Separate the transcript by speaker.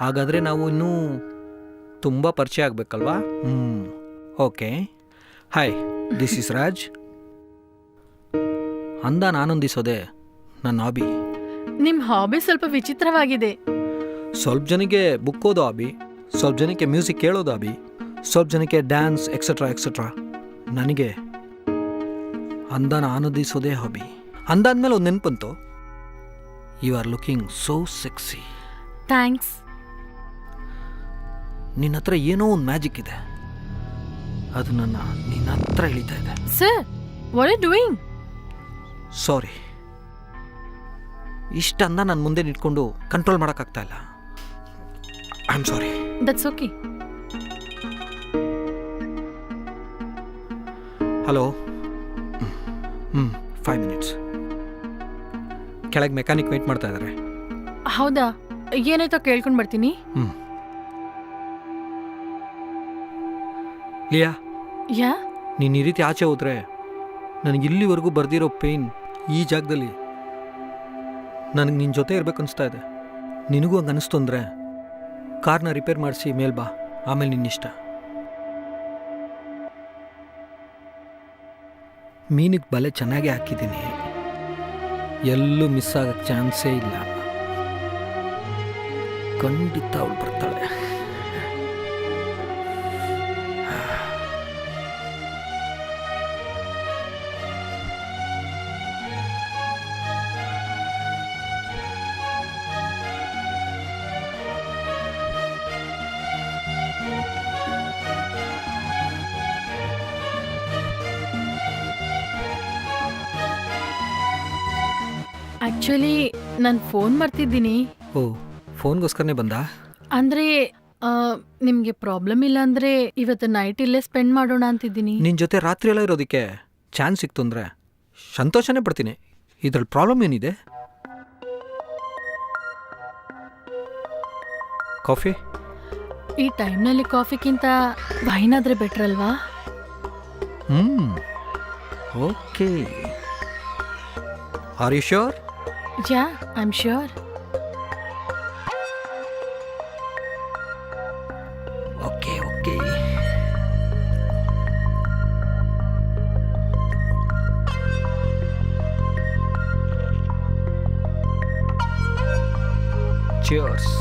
Speaker 1: ಹಾಗಾದರೆ ನಾವು ಇನ್ನೂ ತುಂಬ ಪರಿಚಯ ಆಗಬೇಕಲ್ವಾ? Okay. Hi, this is Raj. ಅಂದಾನ ಆನಂದಿಸೋದೆ ನನ್ನ ಹಾಬಿ.
Speaker 2: ನಿಮ್ ಹಾಬಿ ಸ್ವಲ್ಪ ವಿಚಿತ್ರವಾಗಿದೆ.
Speaker 1: ಸ್ವಲ್ಪ ಜನಕ್ಕೆ ಬುಕ್ ಓದೋ ಹಾಬಿ, ಸ್ವಲ್ಪ ಜನಕ್ಕೆ ಮ್ಯೂಸಿಕ್ ಕೇಳೋದು ಹಾಬಿ, ಸ್ವಲ್ಪ ಜನಕ್ಕೆ ಡ್ಯಾನ್ಸ್ ಎಕ್ಸೆಟ್ರಾ ಎಕ್ಸೆಟ್ರಾ. ನನಗೆ ಅಂದಾನ ಆನಂದಿಸೋದೇ ಹಾಬಿ. ಅಂದಾದ್ಮೇಲೆ ಒಂದು ನೆನಪಂತು, you are looking so sexy.
Speaker 2: Thanks.
Speaker 1: ನಿನ್ನ ಹತ್ರ ಏನೋ ಒಂದು ಮ್ಯಾಜಿಕ್ ಇದೆ, ಅದು ನಿನ್ನ ಹತ್ರ ಇಳಿತಾ ಇದೆ.
Speaker 2: Sir, what are doing?
Speaker 1: Sorry, ಇಷ್ಟ ಅಂದ ನನ್ನ ಮುಂದೆ ನಿಂತ್ಕೊಂಡು ಕಂಟ್ರೋಲ್ ಮಾಡೋಕ್ಕಾಗ್ತಾ ಇಲ್ಲ. I am sorry.
Speaker 2: That's okay.
Speaker 1: Hello. 5 minutes. ಕೆಳಗೆ ಮೆಕ್ಯಾನಿಕ್ ವೇಟ್ ಮಾಡ್ತಾ ಇದ್ದಾರೆ.
Speaker 2: ಹೌದಾ? ಏನಾಯ್ತೋ ಕೇಳ್ಕೊಂಡು ಬರ್ತೀನಿ.
Speaker 1: ಲಿಯಾ,
Speaker 2: ಯಾ?
Speaker 1: ನೀನು ಈ ರೀತಿ ಆಚೆ ಹೋದ್ರೆ ನನಗೆ ಇಲ್ಲಿವರೆಗೂ ಬರ್ದಿರೋ ಪೇಯ್ನ್ ಈ ಜಾಗದಲ್ಲಿ ನನಗೆ ನಿನ್ನ ಜೊತೆ ಇರಬೇಕು ಅನಿಸ್ತಾ ಇದೆ. ನಿನಗೂ ಹಂಗೆ ಅನಿಸ್ತು ಅಂದರೆ ಕಾರ್ನ ರಿಪೇರ್ ಮಾಡಿಸಿ ಮೇಲ್ ಬಾ, ಆಮೇಲೆ ನಿನ್ನಿಷ್ಟ. ಮೀನಿಗೆ ಬಲೆ ಚೆನ್ನಾಗೇ ಹಾಕಿದ್ದೀನಿ, ಎಲ್ಲೂ ಮಿಸ್ ಆಗೋಕ್ಕೆ ಚಾನ್ಸೇ ಇಲ್ಲ. ಖಂಡಿತ ಅವಳು ಬರ್ತಾಳೆ.
Speaker 2: ಆಕ್ಚುಲಿ ನಾನು ಫೋನ್ ಮಾಡ್ತಿದ್ದೀನಿ.
Speaker 1: ಓ, ಫೋನ್ಗೋಸ್ಕರನೇ ಬಂದಾ?
Speaker 2: ಅಂದ್ರೆ ನಿಮ್ಗೆ ಪ್ರಾಬ್ಲಮ್ ಇಲ್ಲ ಅಂದ್ರೆ ಇವತ್ತು ನೈಟ್ ಇಲ್ಲೇ ಸ್ಪೆಂಡ್ ಮಾಡೋಣ ಅಂತಿದ್ದೀನಿ.
Speaker 1: ನಿನ್ನ ಜೊತೆ ರಾತ್ರಿ ಎಲ್ಲ ಇರೋದಕ್ಕೆ ಚಾನ್ಸ್ ಸಿಕ್ತು ಅಂದರೆ ಸಂತೋಷನೇ ಪಡ್ತೀನಿ. ಇದ್ರಲ್ಲಿ ಪ್ರಾಬ್ಲಮ್ ಏನಿದೆ? ಕಾಫಿ?
Speaker 2: ಈ ಟೈಮ್ನಲ್ಲಿ ಕಾಫಿಗಿಂತ ವೈನ್ ಆದ್ರೆ ಬೆಟರ್ ಅಲ್ವಾ?
Speaker 1: Okay. Are you sure?
Speaker 2: Yeah, I am sure.
Speaker 1: Okay okay. Cheers.